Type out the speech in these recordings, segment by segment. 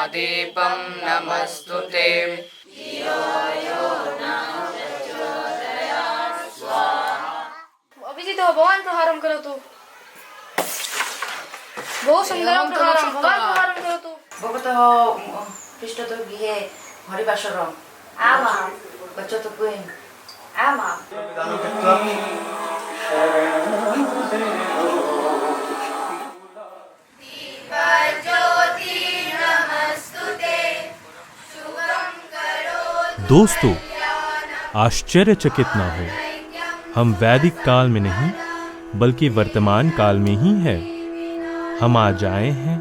दीपं नमस्तुते। अभिजित भगवान प्रहारं करोतु। बहु सुन्दरं प्रहारं भगवान् प्रहारं करोतु। भगवतः पृष्ठतः गृहे हरिवासरम् आमां गच्छतु गृहम्। आमां दोस्तों, आश्चर्यचकित ना हो, हम वैदिक काल में नहीं बल्कि वर्तमान काल में ही है। हम आज आए हैं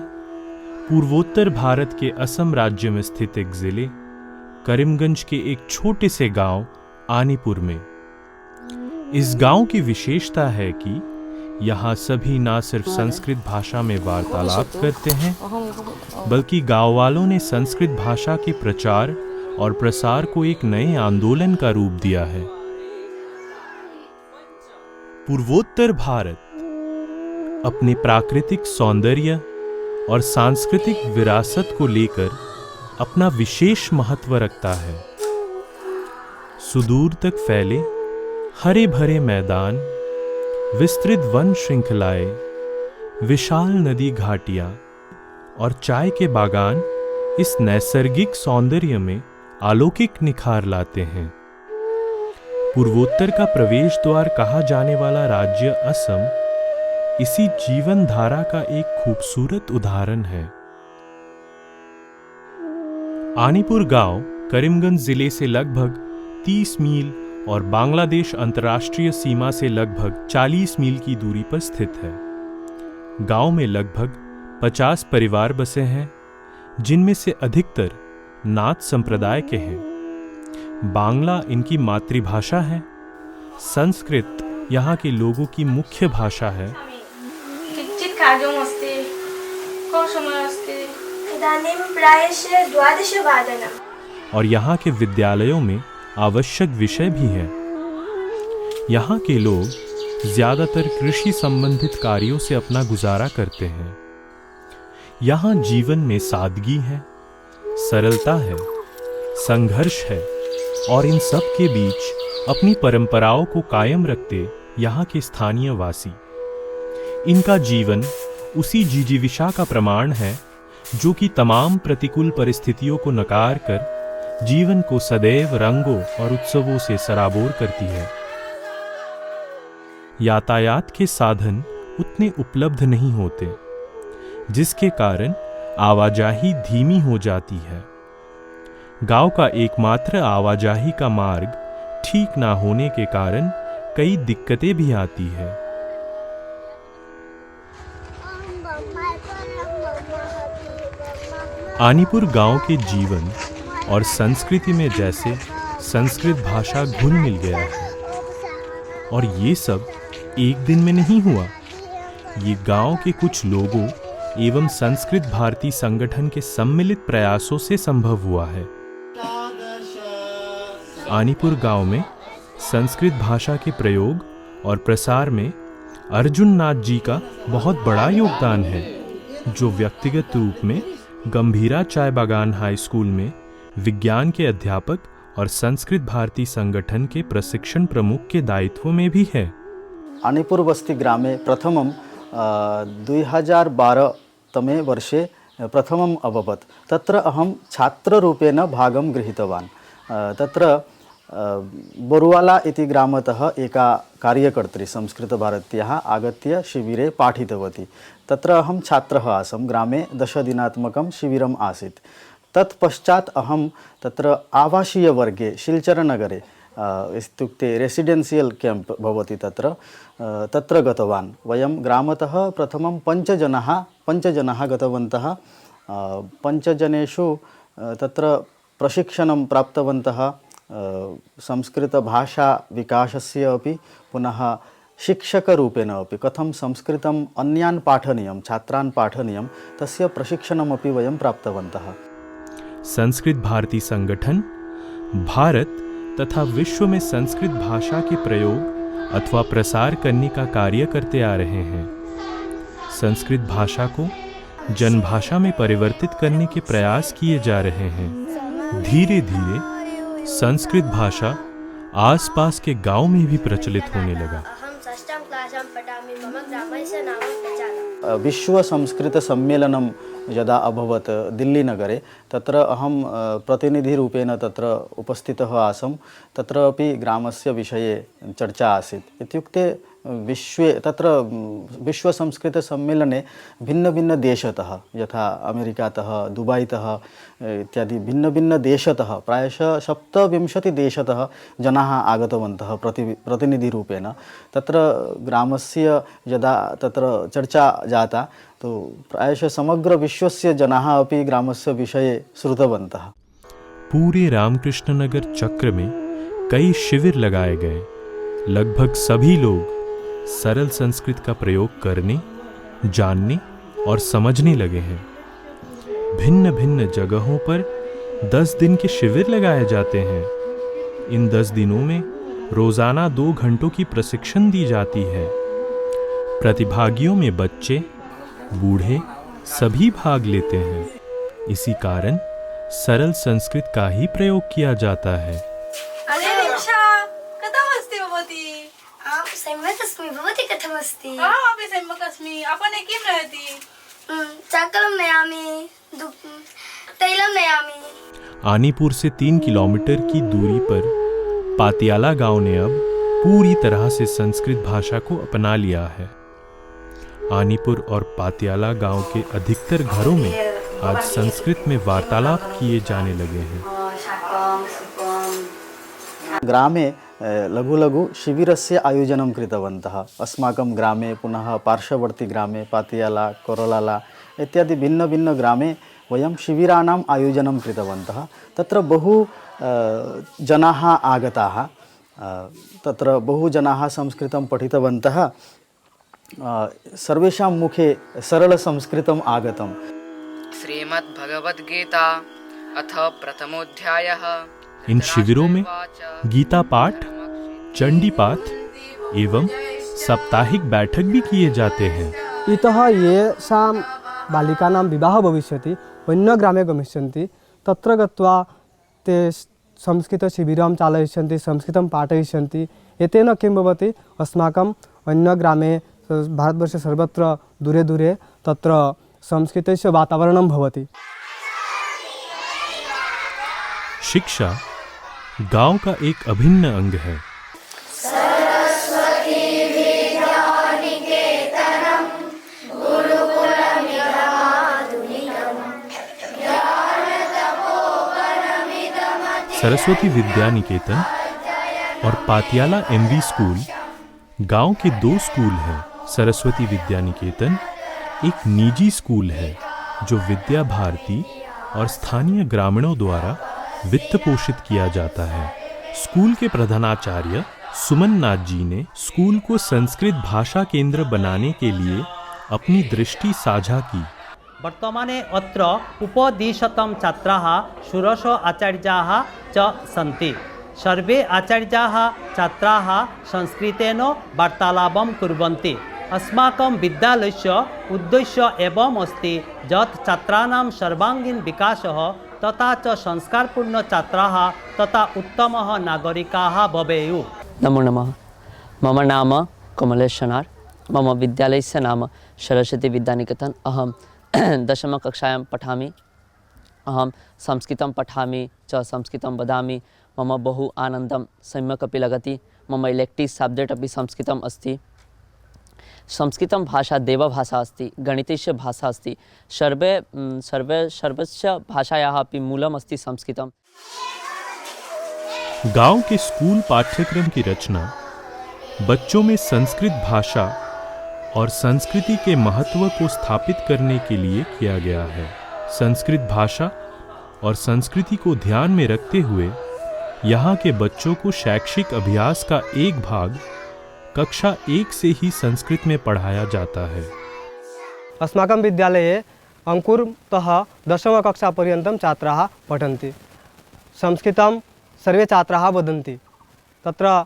पूर्वोत्तर भारत के असम राज्य में स्थित एक जिले करीमगंज के एक छोटे से गांव आनीपुर में। इस गांव की विशेषता है कि यहाँ सभी ना सिर्फ संस्कृत भाषा में वार्तालाप करते हैं, बल्कि गांव वालों ने संस्कृत भाषा के प्रचार और प्रसार को एक नए आंदोलन का रूप दिया है। पूर्वोत्तर भारत अपने प्राकृतिक सौंदर्य और सांस्कृतिक विरासत को लेकर अपना विशेष महत्व रखता है। सुदूर तक फैले हरे भरे मैदान, विस्तृत वन श्रृंखलाएं, विशाल नदी घाटियां और चाय के बागान इस नैसर्गिक सौंदर्य में अलौकिक निखार लाते हैं। पूर्वोत्तर का प्रवेश द्वार कहा जाने वाला राज्य असम इसी जीवन धारा का एक खूबसूरत उदाहरण है। आनीपुर गांव करीमगंज जिले से लगभग 30 मील और बांग्लादेश अंतर्राष्ट्रीय सीमा से लगभग 40 मील की दूरी पर स्थित है। गांव में लगभग 50 परिवार बसे हैं, जिनमें से अधिकतर नाथ संप्रदाय के हैं। बांग्ला इनकी मातृभाषा है। संस्कृत यहाँ के लोगों की मुख्य भाषा है। किञ्चित् कार्यम् अस्ति। कः समयः अस्ति? इदानीं प्रायशः 12:00 और यहाँ के विद्यालयों में आवश्यक विषय भी हैं। यहाँ के लोग ज्यादातर कृषि संबंधित कार्यों से अपना गुजारा करते हैं। यहाँ जीवन में सादगी है, सरलता है, संघर्ष है और इन सब के बीच अपनी परंपराओं को कायम रखते यहाँ के स्थानीय वासी। इनका जीवन उसी जिजीविषा का प्रमाण है जो कि तमाम प्रतिकूल परिस्थितियों को नकार कर जीवन को सदैव रंगों और उत्सवों से सराबोर करती है। यातायात के साधन उतने उपलब्ध नहीं होते, जिसके कारण आवाजाही धीमी हो जाती है। गांव का एकमात्र आवाजाही का मार्ग ठीक ना होने के कारण कई दिक्कतें भी आती है। आनीपुर गांव के जीवन और संस्कृति में जैसे संस्कृत भाषा घुल मिल गया है, और ये सब एक दिन में नहीं हुआ। ये गांव के कुछ लोगों एवं संस्कृत भारती संगठन के सम्मिलित प्रयासों से संभव हुआ है। आनीपुर गांव में संस्कृत भाषा के प्रयोग और प्रसार में अर्जुन नाथ जी का बहुत बड़ा योगदान है, जो व्यक्तिगत रूप में गंभीरा चाय बागान हाई स्कूल में विज्ञान के अध्यापक और संस्कृत भारती संगठन के प्रशिक्षण प्रमुख के दायित्व में भी है। आनीपुर बस्ती ग्रामे प्रथमं 2012 तमे वर्षे प्रथमम् अभवत्। तत्र अहं छात्ररूपेण भागं गृहीतवान्। तत्र बोरुवाला इति ग्रामतः एका कार्यकर्त्री संस्कृतभारत्याः आगत्य शिबिरे पाठितवती। तत्र अहं छात्रः आसं। ग्रामे 10 दिनात्मकं शिबिरम् आसीत्। तत्पश्चात् अहं तत्र आवासीयवर्गे शिल्चरनगरे इत्युक्ते रेसिडेन्शियल् कैम्प् भवति तत्र गतवान्। वयं ग्रामतः प्रथमं 5 जनाः गतवन्तः। 5 जनेषु तत्र प्रशिक्षणं प्राप्तवन्तः। संस्कृतभाषा विकासस्य अपि पुनः शिक्षकरूपेण अपि कथं संस्कृतम् अन्यान् पाठनीयं, छात्रान् पाठनीयं, तस्य प्रशिक्षणमपि वयं प्राप्तवन्तः। संस्कृत भारती संगठन भारत तथा विश्व में संस्कृत भाषा के प्रयोग अथवा प्रसार करने का कार्य करते आ रहे हैं। संस्कृत भाषा को जनभाषा में परिवर्तित करने के प्रयास किए जा रहे हैं। धीरे धीरे संस्कृत भाषा आसपास के गांव में भी प्रचलित होने लगा। अहं षष्ठं क्लासं पठामि मम ग्रामस्य नाम प्रचालः। विश्व संस्कृत सम्मेलनं यदा अभवत् दिल्लीनगरे तत्र अहं प्रतिनिधिरूपेण तत्र उपस्थितः आसम्। तत्रापि ग्रामस्य विषये चर्चा आसीत्। इत्युक्ते विश्वे तत्र विश्वसंस्कृतसम्मेलने भिन्नभिन्नदेशतः यथा अमेरिकातः दुबैतः इत्यादि भिन्नभिन्नदेशतः प्रायशः 27 देशतः जनाः आगतवन्तः प्रतिनिधिरूपेण। तत्र ग्रामस्य यदा तत्र चर्चा जाता तो प्रायशः समग्र विश्वस्य जनाः अपि ग्रामस्य विषये श्रुतवन्तः। पूरे रामकृष्ण नगर चक्र में कई शिविर लगाए गए। लगभग सभी लोग सरल संस्कृत का प्रयोग करने, जानने और समझने लगे हैं। भिन्न भिन्न जगहों पर 10 दिन के शिविर लगाए जाते हैं। इन 10 दिनों में रोजाना 2 घंटों की प्रशिक्षण दी जाती है। प्रतिभागियों में बच्चे, बूढ़े सभी भाग लेते हैं। इसी कारण सरल संस्कृत का ही प्रयोग किया जाता है। अरे रिक्षा कथमस्ति भवती? अहं सम्यक् अस्मि। भवती कथमस्ति? अहमपि सम्यक् अस्मि। आपणे किं रहति? चाकलं नयामि, तैलं नयामि। आनीपुर से 3 किलोमीटर की दूरी पर पातियाला गांव ने अब पूरी तरह से संस्कृत भाषा को अपना लिया है। आनीपुर और पातियाला गांव के अधिकतर घरों में आज संस्कृत में वार्तालाप किए जाने लगे हैं। ग्रामे लघु लघु शिबिरस्य आयोजनं कृतवन्तः। अस्माकं ग्रामे पुनः पार्श्ववर्ती ग्रामे पातियाला, कोरलाला इत्यादि भिन्न भिन्न ग्रामे वयं शिबिराणाम् आयोजनं कृतवन्तः। तत्र बहु जनाः आगताः। तत्र बहु जनाः संस्कृतं पठितवन्तः। सर्वेषां मुखे सरलसंस्कृतम् आगतम्। श्रीमद्भगवद्गीता अथ प्रथमोऽध्यायः। इन शिविरों में गीता पाठ, चंडी पाठ एवं साप्ताहिक बैठक भी किए जाते हैं। इतः येषां बालिकानां विवाहः भविष्यति अन्यग्रामे गमिष्यन्ति। तत्र गत्वा ते संस्कृतशिबिरं चालयिष्यन्ति, संस्कृतं पाठयिष्यन्ति। एतेन किं भवति, अस्माकम् अन्यग्रामे भारतवर्षे सर्वत्र दूरे दूरे तत्र संस्कृतस्य वातावरणं भवति। शिक्षा गांव का एक अभिन्न अंग है। सरस्वती विद्या निकेतन और पातियाला एमवी स्कूल गांव के 2 स्कूल हैं। सरस्वती विद्या निकेतन एक निजी स्कूल है जो विद्या भारती और स्थानीय ग्रामीणों द्वारा वित्त पोषित किया जाता है। स्कूल के प्रधानाचार्य सुमन नाथ जी ने स्कूल को संस्कृत भाषा केंद्र बनाने के लिए अपनी दृष्टि साझा की। वर्तमाने अत्र उपदिशतं छात्राः षोडश आचार्याः च सन्ति। सर्वे आचार्याः छात्राः संस्कृतेन वार्तालापं कुर्वन्ति। अस्माकं विद्यालयस्य उद्देश्य एवं अस्ति यत् छात्राणां सर्वांगीण विकासः तथा च संस्कारपूर्ण छात्राः तथा उत्तमः नागरिकाः भवेयुः। नमो नमः। मम नाम कमलेश शनार। मम विद्यालयस्य नाम सरस्वती विद्यानिकेतन। अहं 10मा कक्षायां पठामि। अहं संस्कृतं पठामि च संस्कृतं वदामि। मम बहु आनन्दं सम्यक् अपि लगति। मम इलेक्टिव् सब्जेक्ट् अपि संस्कृतम् अस्ति। संस्कृतं भाषा देवभाषा अस्ति, गणितस्य भाषा अस्ति। सर्वस्य भाषायाः अपि मूलम् अस्ति संस्कृतम्। गांव के स्कूल पाठ्यक्रम की रचना बच्चों में संस्कृत भाषा और संस्कृति के महत्व को स्थापित करने के लिए किया गया है। संस्कृत भाषा और संस्कृति को ध्यान में रखते हुए यहाँ के बच्चों को शैक्षिक अभ्यास का एक भाग कक्षा 1 से ही संस्कृत में पढ़ाया जाता है। अस्माकं विद्यालये अंकुरतः 10मा कक्षापर्यन्तं छात्राः पठन्ति। संस्कृतं सर्वे छात्राः वदन्ति। तत्र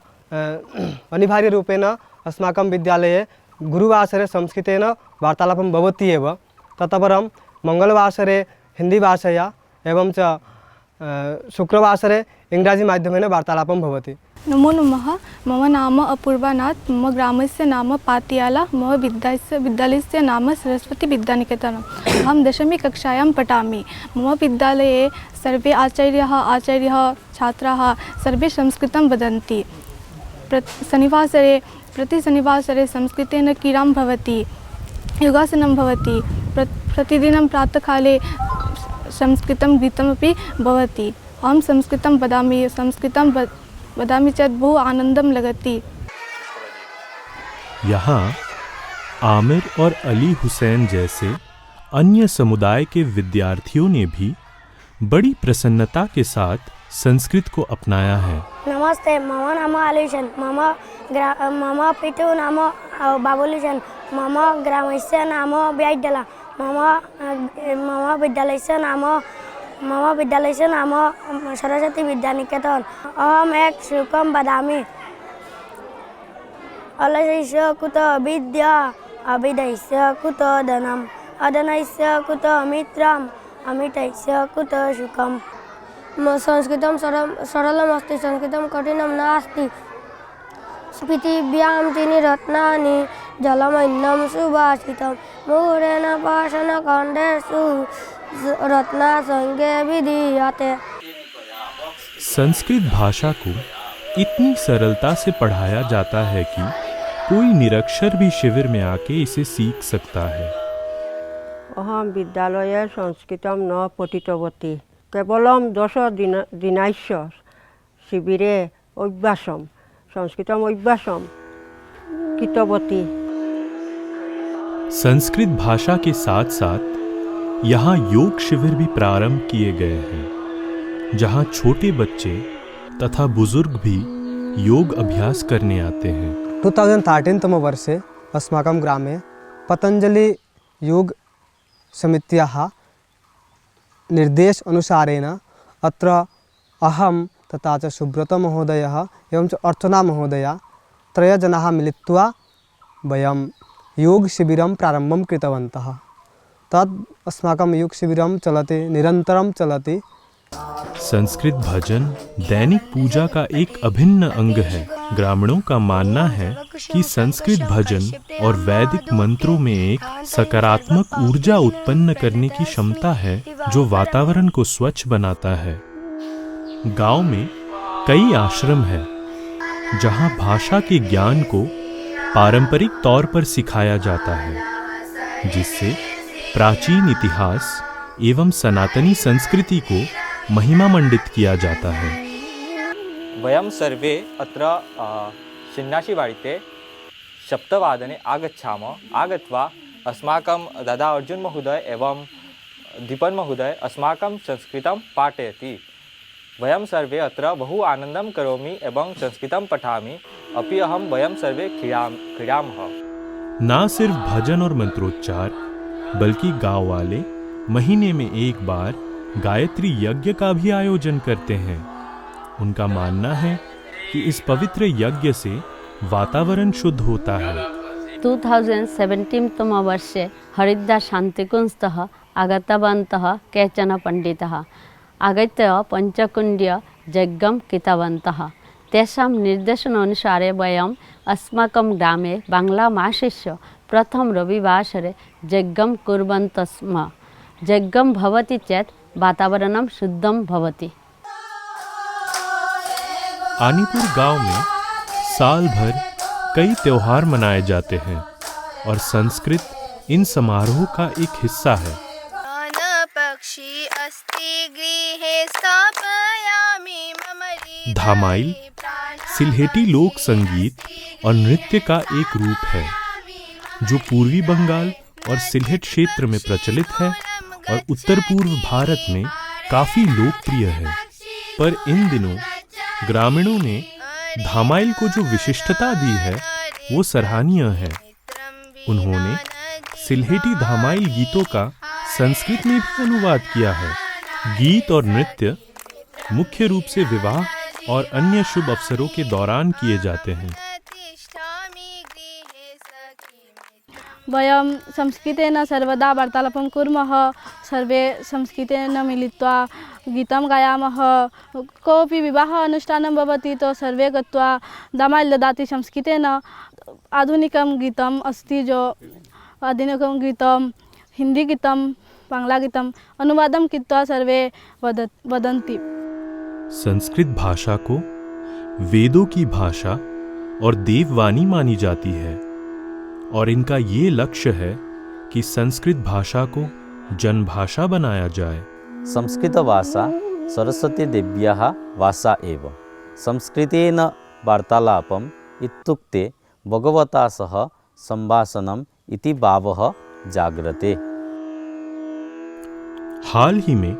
अनिवार्यरूपेण अस्माकं विद्यालये गुरुवासरे संस्कृतेन वार्तालापं भवति एव। ततः परं मङ्गलवासरे हिन्दीभाषया एवं च शुक्रवासरे इङ्ग्राजीमाध्यमेन वार्तालापं भवति। नमो नमः। मम नाम अपूर्वानाथ। मम ग्रामस्य नाम पातियाला। मम विद्यालयस्य नाम सरस्वती विद्यानिकेतनम्। अहं 10मी कक्षायां पठामि। मम विद्यालये सर्वे आचार्याः छात्राः सर्वे संस्कृतं वदन्ति। प्रति शनिवासरे संस्कृतेन क्रीडां भवति, योगासनं भवति। प्रतिदिनं प्रातःकाले संस्कृतं गीतमपि भवति। अहं संस्कृतं वदामि चेत् बहु आनन्दं लगति। यहाँ आमिर और अली हुसैन जैसे अन्य समुदाय के विद्यार्थियों ने भी बड़ी प्रसन्नता के साथ संस्कृत को अपनाया है। नमस्ते, मम नाम आलिशन। मम पितुः नाम बाबुलिशन। मम ग्रामस्य नाम ब्याइडला। मम विद्यालयस्य नाम सरस्वती विद्यानिकेतन। अहम एक श्लोकं वदामि। अलस्य कुतो विद्या, अविद्यस्य कुतो धनम्, अधनस्य कुतो मित्रम्, अमितस्य कुतो सुखम्। संस्कृतं सरलमस्ति, संस्कृतं कठिनं नास्ति। पृथिव्यां त्रीणि रत्नानि, जलमन्नं सुभाषितं, मुहुरेण पाषाणखण्डेषु रत्नसंज्ञे विधीयते। संस्कृत भाषा को इतनी सरलता से पढ़ाया जाता है कि कोई निरक्षर भी शिविर में आके इसे सीख सकता है। अहं विद्यालये संस्कृतं न पठितवती, केवलं 10 दिनस्य शिबिरे अभ्यासं संस्कृतम् अभ्यासं कृतवती। संस्कृत भाषा के साथ साथ यहाँ योग शिविर भी प्रारंभ किए गए हैं, जहाँ छोटे बच्चे तथा बुजुर्ग भी योग अभ्यास करने आते हैं। 2013 तम वर्षे अस्माकं ग्रामे पतञ्जलि योग समित्याः निर्देश अनुसारेण अत्र अहं तथा च सुब्रत महोदयः एवं च अर्चना महोदया 3 जनाः मिलित्वा वयं योगशिबिरं प्रारम्भं कृतवन्तः। तद् अस्माकं योगशिबिरं चलति, निरन्तरं चलति। संस्कृत भजन दैनिक पूजा का एक अभिन्न अंग है। ग्रामीणों का मानना है कि संस्कृत भजन और वैदिक मंत्रों में एक सकारात्मक ऊर्जा उत्पन्न करने की क्षमता है, जो वातावरण को स्वच्छ बनाता है। गांव में कई आश्रम हैं, जहां भाषा के ज्ञान को पारंपरिक तौर पर सिखाया जाता है, जिससे प्राचीन इतिहास एवं सनातनी संस्कृति को महिमामंडित किया जाता है। वयं सर्वे अत्र शिन्नाशिवाडिते 7 आगच्छामः। आगत्वा अस्माकं दादा अर्जुन महोदय एवं दीपन महोदय अस्माकं संस्कृतं पाठयति। वयं सर्वे अत्र बहु आनन्दं करोमि एवं संस्कृतं पठामि अपि वयं सर्वे क्रीडामः। ना सिर्फ भजन और मंत्रोच्चार, बल्कि गांव वाले महीने में एक बार गायत्री यज्ञ का भी आयोजन करते हैं। उनका मानना है कि इस पवित्र यज्ञ से वातावरण शुद्ध होता है। 2017 तम वर्षे हरिद्वार शान्तिकुञ्जतः आगतवन्तः केचन पण्डिताः आगत्य पञ्चकुण्ड्य यज्ञं कृतवन्तः। तेषां निर्देशनानुसारे वयम् अस्माकं ग्रामे बाङ्ग्लामासस्य प्रथम रविवासरे यज्ञं कुर्वन्तः स्म। यज्ञं भवति चेत् वातावरणं शुद्धं भवति। आनीपुर गांव में साल भर कई त्योहार मनाए जाते हैं और संस्कृत इन समारोह का एक हिस्सा है। धामाइल सिल्हेटी लोक संगीत और नृत्य का एक रूप है, जो पूर्वी बंगाल और सिल्हेट क्षेत्र में प्रचलित है और उत्तर पूर्व भारत में काफी लोकप्रिय है। पर इन दिनों ग्रामीणों ने धामाइल को जो विशिष्टता दी है वो सराहनीय है। उन्होंने सिल्हेटी धामाइल गीतों का संस्कृत में भी अनुवाद किया है। गीत और नृत्य मुख्य रूप से विवाह और अन्य शुभ अवसरों के दौरान किए जाते हैं। वयं संस्कृतेन सर्वदा वार्तालापं कुर्मः, सर्वे संस्कृतेन मिलित्वा गीतं गायामः। कोऽपि विवाह अनुष्ठानं भवति तो सर्वे गत्वा दामाल् ददाति संस्कृतेन। आधुनिकं गीतम् अस्ति जो आधुनिकं गीतं हिंदी गीतं बांग्ला गीतम् अनुवादं कृत्वा सर्वे वदन्ति। संस्कृत भाषा को वेदों की भाषा और देववाणी मानी जाती है और इनका ये लक्ष्य है कि संस्कृत भाषा को जनभाषा बनाया जाए। संस्कृत भाषा सरस्वती देव्याः भाषा एव। संस्कृतेन वार्तालापम् इत्युक्ते भगवता सह संभाषणम् इति भावः जाग्रते। हाल ही में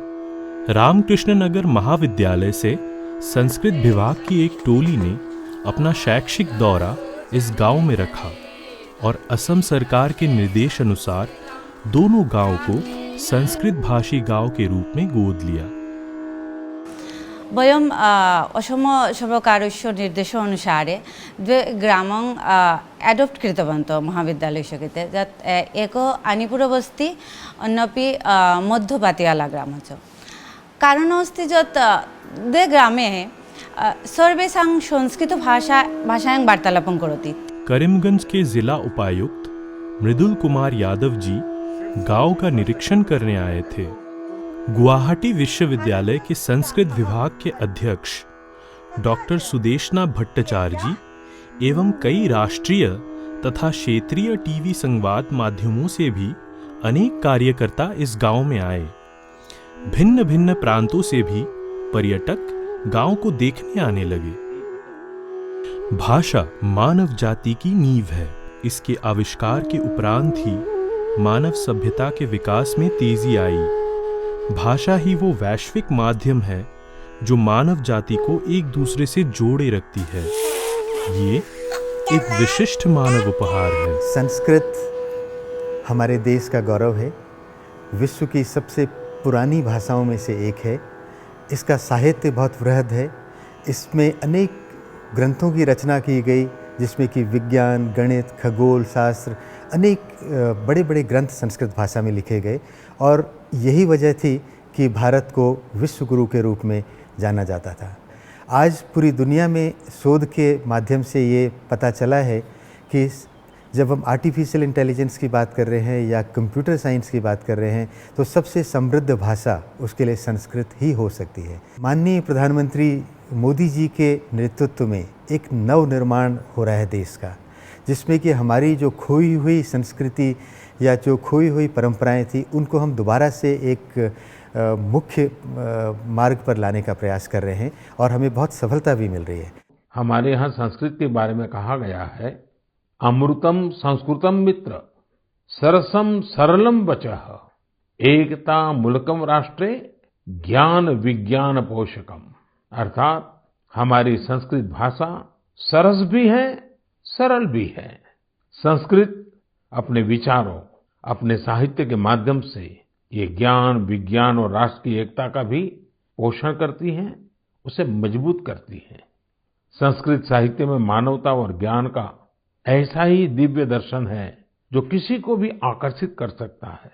रामकृष्ण नगर महाविद्यालय से संस्कृत विभाग की एक टोली ने अपना शैक्षिक दौरा इस गांव में रखा और असम सरकार के निर्देश अनुसार दोनों गांव को संस्कृत भाषी गांव के रूप में गोद लिया। वयं असम सर्वकारस्य निर्देशानुसारे द्वे ग्रामं एडप्ट कृतवन्तः महाविद्यालयस्य कृते। यत् एक आनिपुरबस्ति अन्यपि मध्यपातियाला ग्रामः च। कारणम् अस्ति यत् द्वे ग्रामे सर्वेषां संस्कृतभाषायां वार्तालापं करोति। करीमगंज के जिला उपायुक्त मृदुल कुमार यादव जी गांव का निरीक्षण करने आए थे। गुवाहाटी विश्वविद्यालय के संस्कृत विभाग के अध्यक्ष डॉक्टर सुदेशना भट्टाचार्य जी एवं कई राष्ट्रीय तथा क्षेत्रीय टीवी संवाद माध्यमों से भी अनेक कार्यकर्ता इस गांव में आए। भिन्न भिन्न प्रांतों से भी पर्यटक गांव को देखने आने लगे। भाषा मानव जाति की नींव है। इसके आविष्कार के उपरांत ही मानव सभ्यता के विकास में तेजी आई। भाषा ही वो वैश्विक माध्यम है जो मानव जाति को एक दूसरे से जोड़े रखती है। ये एक विशिष्ट मानव उपहार है। संस्कृत हमारे देश का गौरव है। विश्व की सबसे पुरानी भाषाओं में से एक है। इसका साहित्य बहुत वृहद है। इसमें अनेक ग्रंथों की रचना की गई, जिसमें कि विज्ञान, गणित, खगोल शास्त्र, अनेक बड़े बड़े ग्रंथ संस्कृत भाषा में लिखे गए और यही वजह थी कि भारत को विश्व गुरु के रूप में जाना जाता था। आज पूरी दुनिया में शोध के माध्यम से ये पता चला है कि जब हम आर्टिफिशियल इंटेलिजेंस की बात कर रहे हैं या कंप्यूटर साइंस की बात कर रहे हैं तो सबसे समृद्ध भाषा उसके लिए संस्कृत ही हो सकती है। माननीय प्रधानमंत्री मोदी जी के नेतृत्व में एक नव निर्माण हो रहा है देश का, जिसमें कि हमारी जो खोई हुई संस्कृति या जो खोई हुई परंपराएं थी उनको हम दोबारा से एक मुख्य मार्ग पर लाने का प्रयास कर रहे हैं और हमें बहुत सफलता भी मिल रही है। हमारे यहाँ संस्कृत के बारे में कहा गया है, अमृतम संस्कृतम मित्र सरसम सरलम वचः एकता मुल्कम राष्ट्रे ज्ञान विज्ञान पोषकम। अर्थात हमारी संस्कृत भाषा सरस भी है, सरल भी है। संस्कृत अपने विचारों, अपने साहित्य के माध्यम से ये ज्ञान विज्ञान और राष्ट्र की एकता का भी पोषण करती है, उसे मजबूत करती है। संस्कृत साहित्य में मानवता और ज्ञान का ऐसा ही दिव्य दर्शन है जो किसी को भी आकर्षित कर सकता है।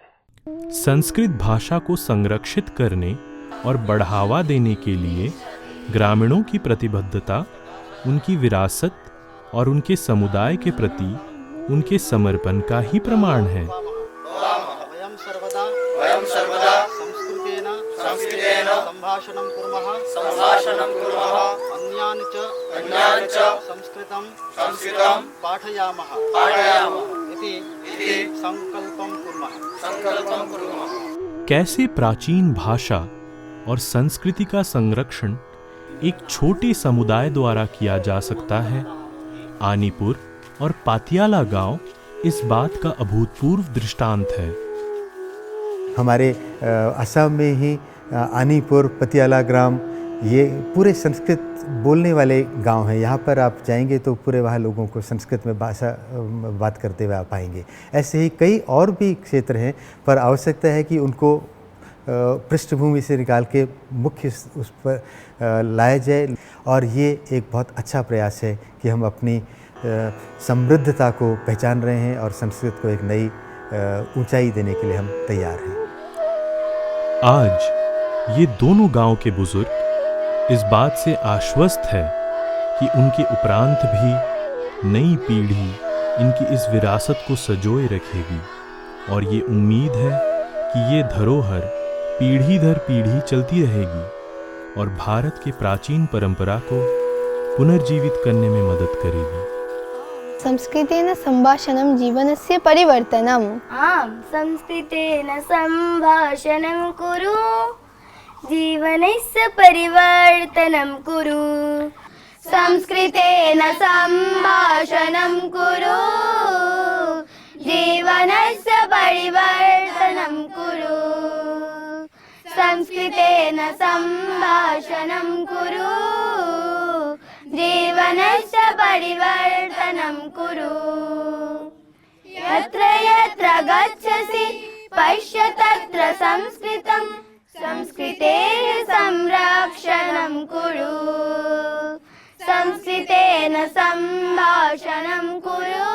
संस्कृत भाषा को संरक्षित करने और बढ़ावा देने के लिए ग्रामीणों की प्रतिबद्धता, उनकी विरासत और उनके समुदाय के प्रति उनके समर्पण का ही प्रमाण है। वयं सर्वदा संस्कृतेन संभाषणं कुर्मः अन्यान् च संस्कृतं पाठयामः इति संकल्पं कुर्मः। कैसे प्राचीन भाषा और संस्कृति का संरक्षण एक छोटे समुदाय द्वारा किया जा सकता है, आनीपुर और पातियाला गांव इस बात का अभूतपूर्व दृष्टांत है। हमारे असम में ही आनीपुर, पतियाला ग्राम, ये पूरे संस्कृत बोलने वाले गांव हैं। यहाँ पर आप जाएंगे तो पूरे वहाँ लोगों को संस्कृत में बात करते हुए आप पाएंगे। ऐसे ही कई और भी क्षेत्र हैं, पर आवश्यकता है कि उनको पृष्ठभूमि से निकाल के मुख्य उस पर लाया जाए और ये एक बहुत अच्छा प्रयास है कि हम अपनी समृद्धता को पहचान रहे हैं और संस्कृत को एक नई ऊंचाई देने के लिए हम तैयार हैं। आज ये दोनों गांव के बुजुर्ग इस बात से आश्वस्त है कि उनके उपरांत भी नई पीढ़ी इनकी इस विरासत को संजोए रखेगी और ये उम्मीद है कि ये धरोहर पीढ़ी दर पीढ़ी चलती रहेगी और भारत की प्राचीन परंपरा को पुनर्जीवित करने में मदद करेगी। संस्कृतेन सम्भाषणं जीवनस्य परिवर्तनम्। आम्, संस्कृतेन सम्भाषणं कुरु, जीवनस्य परिवर्तनं कुरु। संस्कृतेन सम्भाषणं कुरु, जीवनस्य परिवर्तनं कुरु। संस्कृतेन सम्भाषणं कुरु, जीवनस्य परिवर्तनं कुरु। यत्र यत्र गच्छसि पश्य तत्र संस्कृतं, संस्कृतेः संरक्षणं कुरु। संस्कृतेन सम्भाषणं कुरु,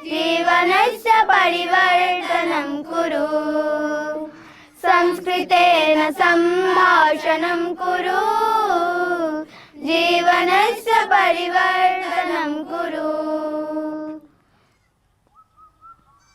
जीवनस्य परिवर्तनं कुरु। संस्कृतेन सम्भाषणं कुरु, जीवनस्य परिवर्तनं कुरु।